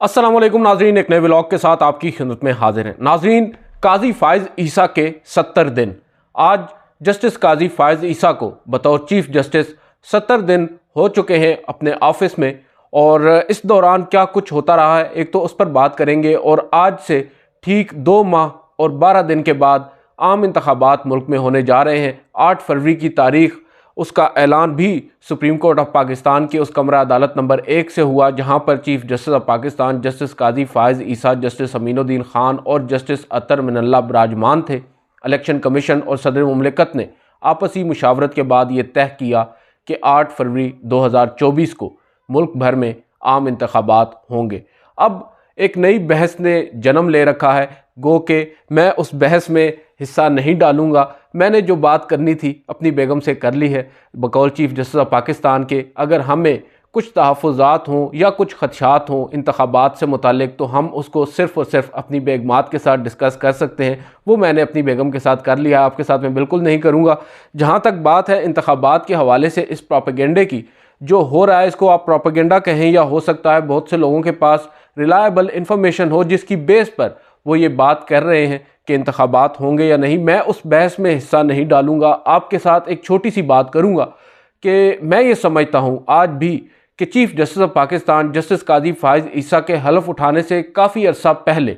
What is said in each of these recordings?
अस्सलाम वालेकुम नाजरीन, एक नए व्लॉग के साथ आपकी खिदमत में हाजिर हैं। नाजरीन, काजी फ़ाइज़ ईसा के 70 दिन। आज जस्टिस काजी फ़ाइज़ ईसा को बतौर चीफ जस्टिस 70 दिन हो चुके हैं अपने ऑफिस में, और इस दौरान क्या कुछ होता रहा है एक तो उस पर बात करेंगे। और आज से ठीक 2 माह और 12 दिन के बाद आम इंतखाबात मुल्क में होने जा रहे हैं। 8 फरवरी की तारीख उसका ऐलान भी सुप्रीम कोर्ट ऑफ पाकिस्तान के उस कमरा अदालत नंबर 1 से हुआ, जहां पर chief justice of Pakistan justice Qazi Faez Isa, justice Aminuddin Khan और जस्टिस अतर मिनल्ला विराजमान थे। इलेक्शन कमीशन और सदर मुमलिकत ने आपसी मुशावरत के बाद ये तय किया कि 8 फरवरी 2024 को मुल्क भर में आम इंतखाबात होंगे। अब एक नई बहस ने जन्म ले रखा है, गो के मैं उस बहस में हिस्सा नहीं डालूंगा। मैंने जो बात करनी थी अपनी बेगम से कर ली है बकौल चीफ जस्टिस ऑफ पाकिस्तान के। अगर हमें कुछ तहफ़्फ़ुज़ात हों या कुछ ख़दशात हों इंतखाबात से मुतालिक, तो हम उसको सिर्फ़ और सिर्फ अपनी बेगमात के साथ डिस्कस कर सकते हैं। वो मैंने अपनी बेगम के साथ कर लिया, आपके साथ मैं बिल्कुल नहीं करूँगा। जहाँ तक बात है इंतखाबात के हवाले से इस प्रोपेगेंडे की, जो हो रहा है इसको आप प्रोपेगेंडा कहें, या हो सकता है बहुत से लोगों के पास रिलायबल इंफॉर्मेशन हो जिसकी बेस पर वो ये बात कर रहे हैं कि इंतखाबात होंगे या नहीं। मैं उस बहस में हिस्सा नहीं डालूंगा। आपके साथ एक छोटी सी बात करूंगा कि मैं ये समझता हूं आज भी कि chief justice of Pakistan justice Qazi Faez Isa के हलफ उठाने से काफ़ी अरसा पहले,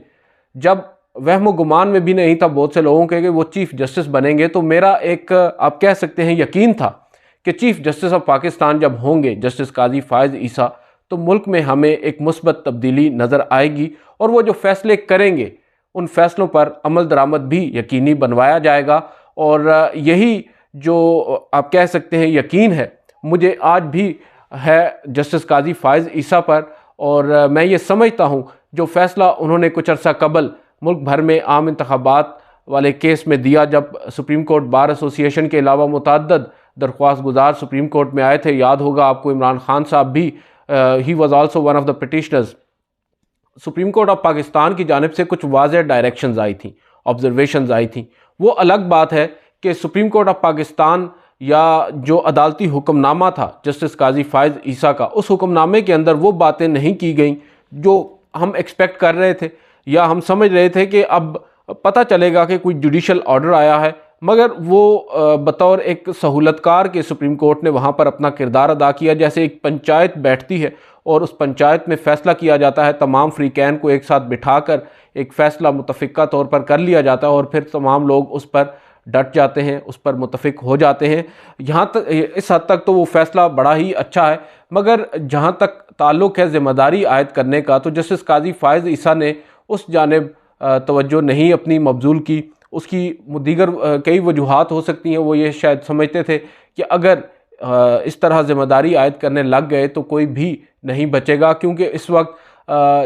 जब वहम गुमान में भी नहीं था बहुत से लोगों के कि वो चीफ जस्टिस बनेंगे, तो मेरा एक आप कह सकते हैं यकीन था कि चीफ जस्टिस ऑफ पाकिस्तान जब होंगे जस्टिस काजी फ़ाइज़ ईसा, तो मुल्क में हमें एक मुस्बत तब्दीली नज़र आएगी और वो जो फैसले करेंगे उन फैसलों पर अमल दरामद भी यकीनी बनवाया जाएगा। और यही जो आप कह सकते हैं यकीन है मुझे आज भी है जस्टिस काजी फ़ाइज़ ईसा पर। और मैं ये समझता हूँ जो फ़ैसला उन्होंने कुछ अर्सा कबल मुल्क भर में आम इंतखाबात वाले केस में दिया, जब सुप्रीम कोर्ट बार एसोसिएशन के अलावा मुतअद्दिद दरख्वास्त गुजार सुप्रीम कोर्ट में आए थे, याद होगा आपको इमरान खान साहब भी, he was also one of the petitioners. Supreme court of Pakistan की जानिब से कुछ वाज़ेह डायरेक्शंस आई थी, ऑब्जर्वेशंस आई थी। वो अलग बात है कि सुप्रीम कोर्ट ऑफ पाकिस्तान या जो अदालती हुक्मनामा था जस्टिस काजी फ़ाइज़ ईसा का, उस हुक्मनामे के अंदर वो बातें नहीं की गई जो हम एक्सपेक्ट कर रहे थे या हम समझ रहे थे कि अब पता चलेगा कि कोई जुडिशल ऑर्डर आया है। मगर वो बतौर एक सहूलतकार के सुप्रीम कोर्ट ने वहाँ पर अपना किरदार अदा किया। जैसे एक पंचायत बैठती है और उस पंचायत में फ़ैसला किया जाता है, तमाम फ़रीक़ैन को एक साथ बिठाकर एक फ़ैसला मुतफ़िक़ा तौर पर कर लिया जाता है और फिर तमाम लोग उस पर डट जाते हैं, उस पर मुतफ़िक़ हो जाते हैं। यहाँ तक इस हद तक तो वो फ़ैसला बड़ा ही अच्छा है। मगर जहाँ तक ताल्लुक़ है ज़िम्मेदारी आयद करने का, तो जस्टिस काजी फ़ाइज़ ईसा ने उस जानिब तवज्जो नहीं अपनी मबज़ूल की। उसकी दीगर कई वजूहात हो सकती हैं। वो ये शायद समझते थे कि अगर इस तरह ज़िम्मेदारी आयद करने लग गए तो कोई भी नहीं बचेगा, क्योंकि इस वक्त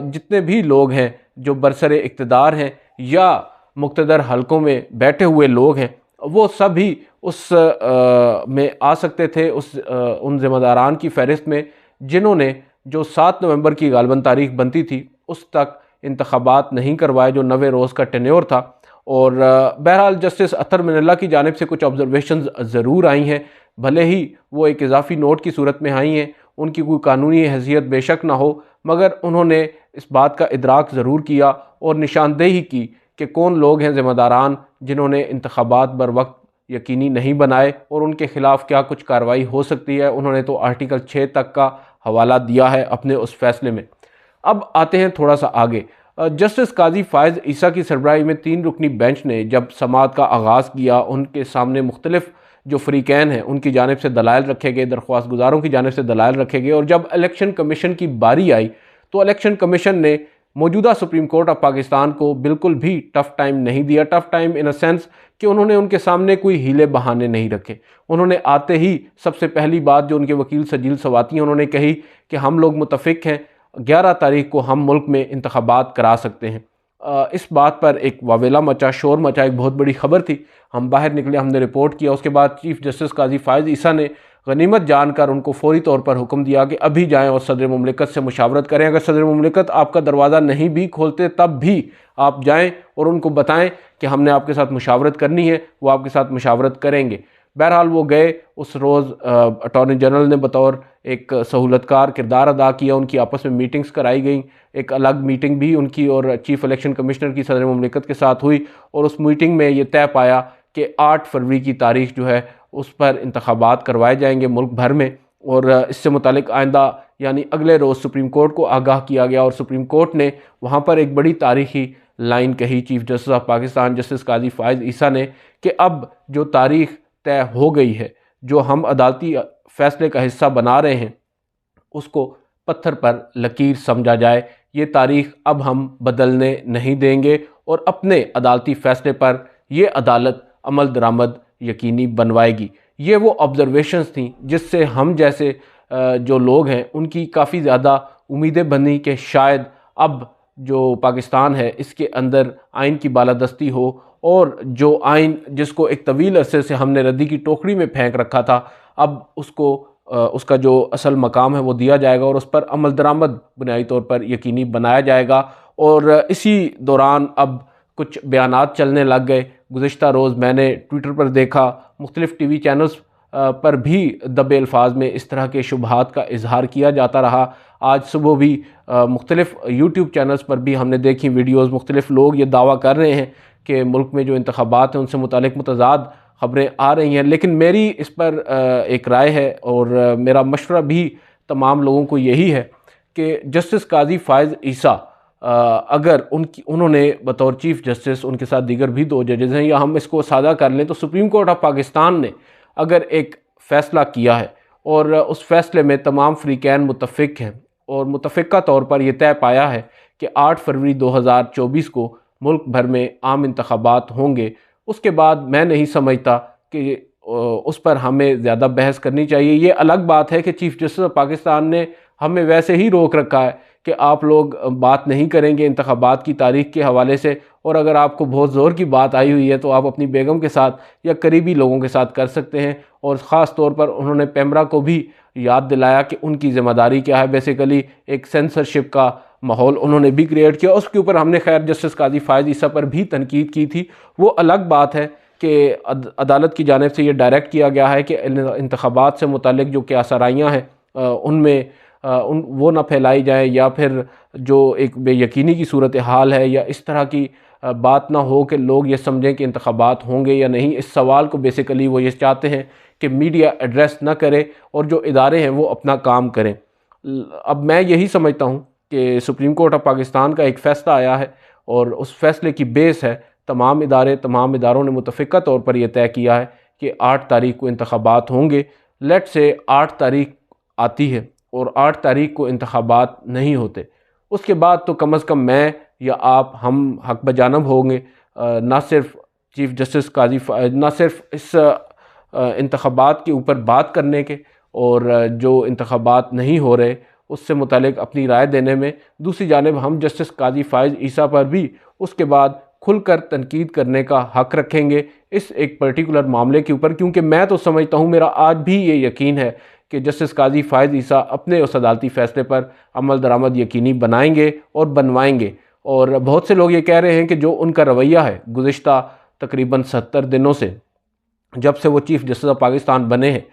जितने भी लोग हैं जो बरसरे इक़्तिदार हैं या मुक़्तदर हलकों में बैठे हुए लोग हैं, वो सभी उस में आ सकते थे, उन ज़िम्मेदारान की फ़हरिस्त में जिन्होंने जो 7 नवंबर की गालिबन तारीख बनती थी उस तक इंतखाबात नहीं करवाए, जो 90 रोज़ का टेन्योर था। और बहरहाल जस्टिस अतर मिनल्ला की जानिब से कुछ ऑब्जर्वेशंस ज़रूर आई हैं, भले ही वो एक इजाफ़ी नोट की सूरत में आई हैं, उनकी कोई कानूनी हैसियत बेशक ना हो, मगर उन्होंने इस बात का इदराक ज़रूर किया और निशानदेही की कि कौन लोग हैं ज़िम्मेदारान जिन्होंने इंतखाबात बर वक्त यकीनी नहीं बनाए और उनके ख़िलाफ़ क्या कुछ कार्रवाई हो सकती है। उन्होंने तो आर्टिकल 6 तक का हवाला दिया है अपने उस फैसले में। अब आते हैं थोड़ा सा आगे। जस्टिस काजी फ़ाइज़ ईसा की सरबराही में 3 रुकनी बेंच ने जब समाअत का आगाज़ किया, उनके सामने मुख्तलिफ जो फ़रीक़ैन हैं उनकी जानिब से दलाइल रखे गए, दरख्वास्त गुजारों की जानिब से दलाइल रखे गए। और जब इलेक्शन कमीशन की बारी आई तो इलेक्शन कमीशन ने मौजूदा सुप्रीम कोर्ट ऑफ पाकिस्तान को बिल्कुल भी टफ़ टाइम नहीं दिया। Tough time in a sense कि उन्होंने उनके सामने कोई हीले बहाने नहीं रखे। उन्होंने आते ही सबसे पहली बात जो उनके वकील सजील सवाती हैं उन्होंने कही कि हम लोग मुतफ़िक़ हैं, 11 तारीख को हम मुल्क में इंतखाबात करा सकते हैं। इस बात पर एक वावेला मचा, शोर मचा, एक बहुत बड़ी ख़बर थी। हम बाहर निकले, हमने रिपोर्ट किया। उसके बाद चीफ जस्टिस काजी फ़ाइज़ ईसा ने गनीमत जानकर उनको फ़ौरी तौर पर हुक्म दिया कि अभी जाएँ और सदर मुमलिकत से मुशावरत करें। अगर सदर मुमलिकत आपका दरवाज़ा नहीं भी खोलते तब भी आप जाएँ और उनको बताएँ कि हमने आपके साथ मुशावरत करनी है, वो आपके साथ मुशावरत करेंगे। बहरहाल वो गए, उस रोज़ अटॉर्नी जनरल ने बतौर एक सहूलतकार किरदार अदा किया, उनकी आपस में मीटिंग्स कराई गई। एक अलग मीटिंग भी उनकी और चीफ़ इलेक्शन कमिश्नर की सदर मुमलिकत के साथ हुई और उस मीटिंग में ये तय पाया कि 8 फरवरी की तारीख जो है उस पर इंतखाबात करवाए जाएंगे मुल्क भर में। और इससे मुतालिक आइंदा यानी अगले रोज़ सुप्रीम कोर्ट को आगाह किया गया और सुप्रीम कोर्ट ने वहाँ पर एक बड़ी तारीखी लाइन कही chief justice of Pakistan justice Qazi Faez Isa ने कि अब जो तारीख तय हो गई है, जो हम अदालती फ़ैसले का हिस्सा बना रहे हैं, उसको पत्थर पर लकीर समझा जाए। ये तारीख अब हम बदलने नहीं देंगे और अपने अदालती फ़ैसले पर ये अदालत अमल दरामद यकीनी बनवाएगी। ये वो ऑब्ज़र्वेशंस थी जिससे हम जैसे जो लोग हैं उनकी काफ़ी ज़्यादा उम्मीदें बनी कि शायद अब जो पाकिस्तान है इसके अंदर आइन की बालादस्ती हो और जो आइन जिसको एक तवील अरसे से हमने रद्दी की टोकरी में फेंक रखा था, अब उसको उसका जो असल मकाम है वो दिया जाएगा और उस पर अमल दरामद बुनियादी तौर पर यकीनी बनाया जाएगा। और इसी दौरान अब कुछ बयानात चलने लग गए। गुज़िश्ता रोज़ मैंने ट्विटर पर देखा, मुख्तलिफ़ टीवी चैनल्स पर भी दबे अल्फाज में इस तरह के शुबहात का इजहार किया जाता रहा। आज सुबह भी मुख्तलिफ़ यूट्यूब चैनल्स पर भी हमने देखी वीडियोज़, मुख्तलिफ़ लोग ये दावा कर रहे हैं कि मुल्क में जो इंतखाबात हैं उनसे मुतालिक मुतज़ाद ख़बरें आ रही हैं। लेकिन मेरी इस पर एक राय है और मेरा मशवरा भी तमाम लोगों को यही है कि जस्टिस काजी फ़ाइज़ ईसा अगर उन्होंने बतौर चीफ़ जस्टिस, उनके साथ दीगर भी 2 जजेज़ हैं, या हम इसको सादा कर लें तो सुप्रीम कोर्ट ऑफ पाकिस्तान ने अगर एक फ़ैसला किया है और उस फ़ैसले में तमाम फ़रीक़ैन मुत्तफ़िक़ हैं और मुत्तफ़िक़ा तौर पर यह तय पाया है कि 8 फरवरी 2024 को मुल्क भर में आम इंतखाबात होंगे, उसके बाद मैं नहीं समझता कि उस पर हमें ज़्यादा बहस करनी चाहिए। ये अलग बात है कि चीफ़ जस्टिस ऑफ पाकिस्तान ने हमें वैसे ही रोक रखा है कि आप लोग बात नहीं करेंगे इंतखाबात की तारीख़ के हवाले से, और अगर आपको बहुत ज़ोर की बात आई हुई है तो आप अपनी बेगम के साथ या करीबी लोगों के साथ कर सकते हैं। और ख़ास तौर पर उन्होंने पैमरा को भी याद दिलाया कि उनकी ज़िम्मेदारी क्या है। बेसिकली एक सेंसरशिप का माहौल उन्होंने भी क्रिएट किया। उसके ऊपर हमने खैर जस्टिस काजी फ़ाइज़ ईसा पर भी तनकीद की थी। वो अलग बात है कि अदालत की जानिब से ये डायरेक्ट किया गया है कि इंतखाबात से मुतालिक जो क्या आसाराइयाँ हैं उनमें वो ना फैलाई जाए, या फिर जो एक बेयकीनी की सूरत हाल है या इस तरह की बात ना हो कि लोग ये समझें कि इंतखाबात होंगे या नहीं। इस सवाल को बेसिकली वो ये चाहते हैं कि मीडिया एड्रेस ना करे और जो इदारे हैं वो अपना काम करें। अब मैं यही समझता हूँ कि सुप्रीम कोर्ट ऑफ पाकिस्तान का एक फ़ैसला आया है और उस फैसले की बेस है तमाम इदारों ने मुतफ़िक़ा तौर पर यह तय किया है कि 8 तारीख को इंतखाबात होंगे। लेट से 8 तारीख आती है और 8 तारीख को इंतखाबात नहीं होते, उसके बाद तो कम अज़ कम मैं या आप हम हक बजानब होंगे। ना सिर्फ चीफ़ जस्टिस काजी ना सिर्फ इस इंतखाबात के ऊपर बात करने के और जो इंतखाबात नहीं हो रहे उससे मुतालिक अपनी राय देने में, दूसरी जानिब हम जस्टिस काजी फ़ाइज़ ईसा पर भी उसके बाद खुलकर तनकीद करने का हक़ रखेंगे इस एक पर्टिकुलर मामले के ऊपर। क्योंकि मैं तो समझता हूँ, मेरा आज भी ये यकीन है कि जस्टिस काजी फ़ाइज़ ईसा अपने उस अदालती फ़ैसले पर अमल दरामद यकीनी बनाएंगे और बनवाएंगे। और बहुत से लोग ये कह रहे हैं कि जो उनका रवैया है गुज़िश्ता तकरीबन 70 दिनों से, जब से वो चीफ़ जस्टिस ऑफ पाकिस्तान बने हैं,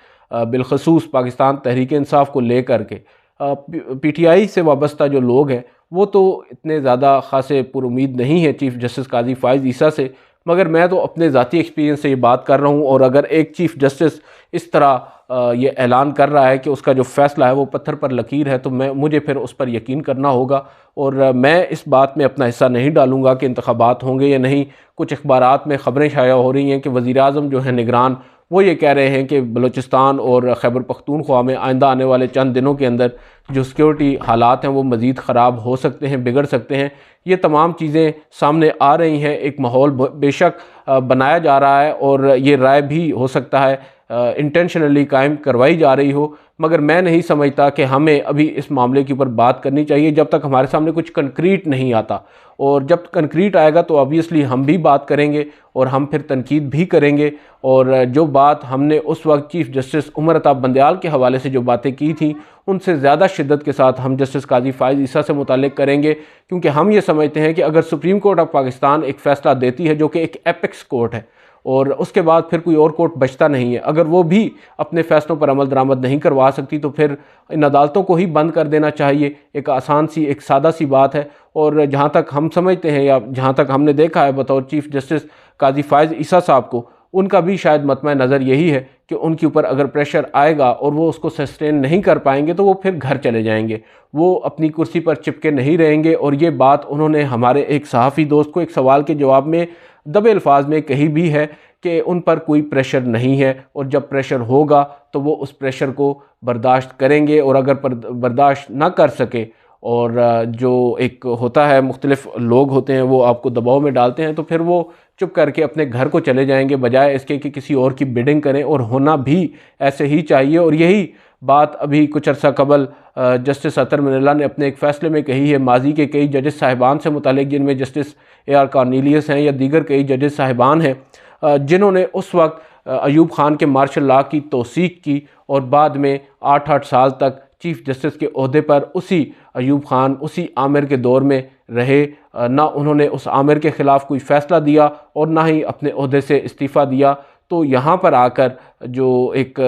बिलखसूस पाकिस्तान तहरीक इंसाफ को लेकर के PTI से वाबस्ता जो लोग हैं वो तो इतने ज़्यादा ख़ासे पुरुमीद नहीं है चीफ़ जस्टिस काजी फ़ाइज़ ईसा से, मगर मैं तो अपने ज़ाती एक्सपीरियंस से ये बात कर रहा हूँ। और अगर एक चीफ़ जस्टिस इस तरह ये ऐलान कर रहा है कि उसका जो फ़ैसला है वो पत्थर पर लकीर है, तो मुझे फिर उस पर यकीन करना होगा। और मैं इस बात में अपना हिस्सा नहीं डालूँगा कि इंतखाबात होंगे या नहीं। कुछ अखबारात में ख़बरें शाया हो रही हैं कि वज़ीर-ए-आज़म जो है निगरान, वो ये कह रहे हैं कि बलूचिस्तान और खैबर पख्तूनख्वा में आइंदा आने वाले चंद दिनों के अंदर जो सिक्योरिटी हालात हैं वो मज़ीद ख़राब हो सकते हैं, बिगड़ सकते हैं। ये तमाम चीज़ें सामने आ रही हैं। एक माहौल बेशक बनाया जा रहा है और ये राय भी हो सकता है इंटेंशनली कायम करवाई जा रही हो, मगर मैं नहीं समझता कि हमें अभी इस मामले के ऊपर बात करनी चाहिए जब तक हमारे सामने कुछ कंक्रीट नहीं आता। और जब कंक्रीट आएगा तो ऑब्वियसली हम भी बात करेंगे और हम फिर तनकीद भी करेंगे। और जो बात हमने उस वक्त चीफ़ जस्टिस उमर अता बंदयाल के हवाले से जो बातें की थी उनसे ज़्यादा शिद्दत के साथ हम जस्टिस काजी फ़ाइज़ ईसा से मुताल्लिक़ करेंगे। क्योंकि हम ये समझते हैं कि अगर सुप्रीम कोर्ट ऑफ पाकिस्तान एक फ़ैसला देती है जो कि एक एपेक्स कोर्ट है और उसके बाद फिर कोई और कोर्ट बचता नहीं है। अगर वो भी अपने फ़ैसलों पर अमल दरामद नहीं करवा सकती तो फिर इन अदालतों को ही बंद कर देना चाहिए। एक आसान सी, एक सादा सी बात है। और जहाँ तक हम समझते हैं या जहाँ तक हमने देखा है बतौर चीफ़ जस्टिस काजी फ़ाइज़ ईसा साहब को, उनका भी शायद मतमा नज़र यही है कि उनके ऊपर अगर प्रेशर आएगा और वो उसको सस्टेन नहीं कर पाएंगे तो वो फिर घर चले जाएंगे, वो अपनी कुर्सी पर चिपके नहीं रहेंगे। और ये बात उन्होंने हमारे एक सहाफ़ी दोस्त को एक सवाल के जवाब में दबे अल्फाज में कही भी है कि उन पर कोई प्रेशर नहीं है और जब प्रेशर होगा तो वो उस प्रेशर को बर्दाश्त करेंगे। और अगर बर्दाश्त ना कर सके और जो एक होता है मुख्तलिफ लोग होते हैं वो आपको दबाव में डालते हैं तो फिर वो चुप करके अपने घर को चले जाएंगे, बजाय इसके कि किसी और की बिडिंग करें। और होना भी ऐसे ही चाहिए। और यही बात अभी कुछ अर्सा कबल जस्टिस अतर मनीला ने अपने एक फ़ैसले में कही है माजी के कई जजेस साहिबान से मुतालिक, जिनमें जस्टिस AR कॉर्नेलियस हैं या दीगर कई जजेस साहिबान हैं, जिन्होंने उस वक्त अयूब ख़ान के मार्शल लॉ की तौसीक की और बाद में 8-8 साल तक चीफ़ जस्टिस के ओहदे पर उसी अयूब ख़ान, उसी आमिर के दौर में रहे। ना उन्होंने उस आमिर के ख़िलाफ़ कोई फ़ैसला दिया और ना ही अपने ओहदे से इस्तीफ़ा दिया। तो यहाँ पर आकर जो एक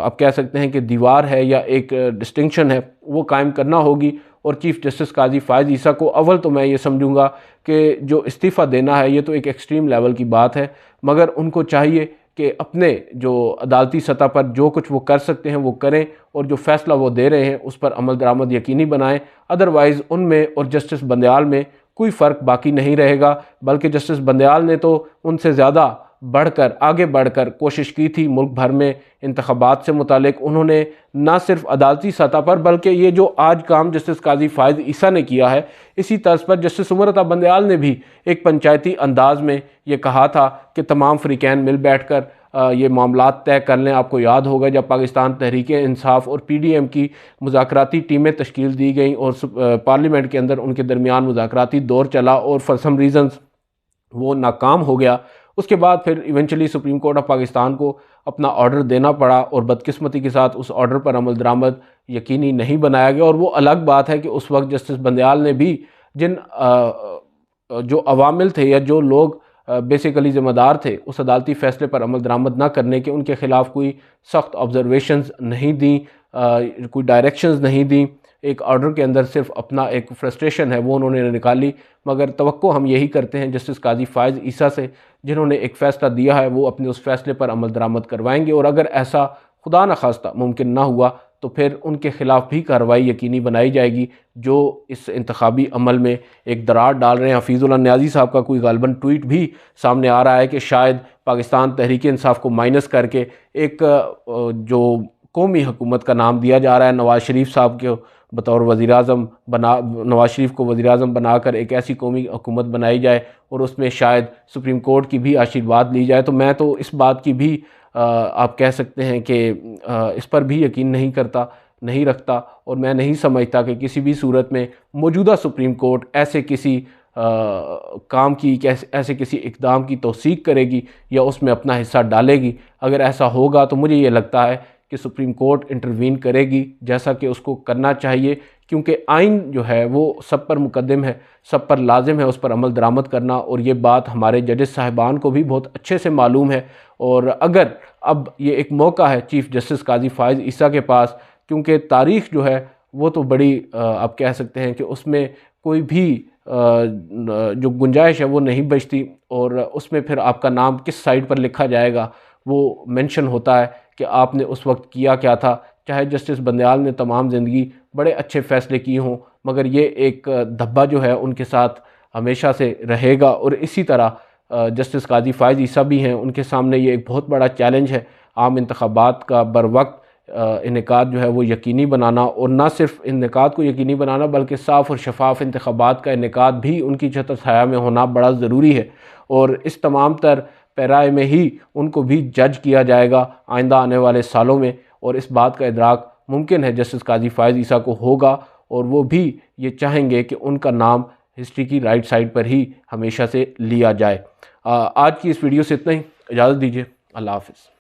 आप कह सकते हैं कि दीवार है या एक डिस्टिंक्शन है वो कायम करना होगी। और चीफ़ जस्टिस काजी फ़ाइज़ ईसा को अव्वल तो मैं ये समझूंगा कि जो इस्तीफ़ा देना है ये तो एक एक्सट्रीम लेवल की बात है, मगर उनको चाहिए कि अपने जो अदालती सतह पर जो कुछ वो कर सकते हैं वो करें और जो फ़ैसला वो दे रहे हैं उस पर अमल दरामद यकीनी बनाएं। अदरवाइज़ उनमें और जस्टिस बंदयाल में कोई फ़र्क बाकी नहीं रहेगा, बल्कि जस्टिस बंदयाल ने तो उनसे ज़्यादा बढ़कर आगे बढ़कर कोशिश की थी मुल्क भर में इंतखाबात से मुतालिक। उन्होंने ना सिर्फ अदालती सतह पर बल्कि ये जो आज काम जस्टिस काजी फ़ाइज़ ईसा ने किया है, इसी तर्ज पर जस्टिस उमर अता बंदयाल ने भी एक पंचायती अंदाज में ये कहा था कि तमाम फ़रीक़ैन मिल बैठ कर ये मामलात तय कर लें। आपको याद होगा जब पाकिस्तान तहरीक इंसाफ और PDM की मुज़ाकराती टीमें तश्कील दी गई और पार्लियामेंट के अंदर उनके दरमियान मुज़ाकराती दौर चला और फॉर सम रीज़न्स वो नाकाम हो गया। उसके बाद फिर eventually supreme court of Pakistan को अपना ऑर्डर देना पड़ा और बदकिस्मती के साथ उस ऑर्डर पर अमल दरामद यकीनी नहीं बनाया गया। और वो अलग बात है कि उस वक्त जस्टिस बंदयाल ने भी जिन जो अवामिल थे या जो लोग बेसिकली ज़िम्मेदार थे उस अदालती फ़ैसले पर अमल दरामद ना करने के, उनके ख़िलाफ़ कोई सख्त ऑब्जर्वेशंस नहीं दी, कोई डायरेक्शंस नहीं दी। एक ऑर्डर के अंदर सिर्फ अपना एक फ्रस्ट्रेशन है वो उन्होंने निकाली। मगर तवक्को हम यही करते हैं जस्टिस काजी फ़ाइज़ ईसा से, जिन्होंने एक फ़ैसला दिया है वो अपने उस फ़ैसले पर अमल दरामद करवाएंगे। और अगर ऐसा खुदा न खास्ता मुमकिन ना हुआ तो फिर उनके ख़िलाफ़ भी कार्रवाई यकीनी बनाई जाएगी जो इस इंतखाबी अमल में एक दरार डाल रहे हैं। हफीज़ुल्लाह न्याज़ी साहब का कोई गालबन ट्वीट भी सामने आ रहा है कि शायद पाकिस्तान तहरीक इंसाफ को माइनस करके एक जो कौमी हुकूमत का नाम दिया जा रहा है, नवाज़ शरीफ साहब के बतौर वज़ीर-ए-आज़म नवाज़ शरीफ को वज़ीर-ए-आज़म बनाकर एक ऐसी कौमी हुकूमत बनाई जाए और उसमें शायद सुप्रीम कोर्ट की भी आशीर्वाद ली जाए। तो मैं तो इस बात की भी आप कह सकते हैं कि इस पर भी यकीन नहीं रखता और मैं नहीं समझता कि किसी भी सूरत में मौजूदा सुप्रीम कोर्ट ऐसे किसी काम की ऐसे किसी इक़दाम की तौसीक करेगी या उसमें अपना हिस्सा डालेगी। अगर ऐसा होगा तो मुझे ये लगता है कि सुप्रीम कोर्ट इंटरवीन करेगी, जैसा कि उसको करना चाहिए, क्योंकि आइन जो है वो सब पर मुकद्दम है, सब पर लाजिम है उस पर अमल दरामद करना। और ये बात हमारे जजेस साहिबान को भी बहुत अच्छे से मालूम है। और अगर अब ये एक मौका है चीफ़ जस्टिस काजी फ़ाइज़ ईसा के पास, क्योंकि तारीख़ जो है वो तो बड़ी आप कह सकते हैं कि उसमें कोई भी जो गुंजाइश है वो नहीं बचती और उसमें फिर आपका नाम किस साइड पर लिखा जाएगा वो मेंशन होता है कि आपने उस वक्त किया क्या था। चाहे जस्टिस बंदयाल ने तमाम ज़िंदगी बड़े अच्छे फ़ैसले किए हों, मगर ये एक धब्बा जो है उनके साथ हमेशा से रहेगा। और इसी तरह जस्टिस काजी फ़ाइज़ ईसा भी हैं, उनके सामने ये एक बहुत बड़ा चैलेंज है आम इंतखाबात का बर वक्त इनेकाद जो है वो यकीनी बनाना। और ना सिर्फ इनेकाद को यकीनी बनाना बल्कि साफ़ और शफाफ इंतखाबात का इनेकाद भी उनकी छत्र छाया में होना बड़ा ज़रूरी है। और इस तमाम तर पैराए में ही उनको भी जज किया जाएगा आइंदा आने वाले सालों में। और इस बात का इदराक मुमकिन है जस्टिस काजी फ़ाइज़ ईसा को होगा और वो भी ये चाहेंगे कि उनका नाम हिस्ट्री की राइट साइड पर ही हमेशा से लिया जाए। आज की इस वीडियो से इतना ही, इजाज़त दीजिए, अल्लाह हाफ़िज़।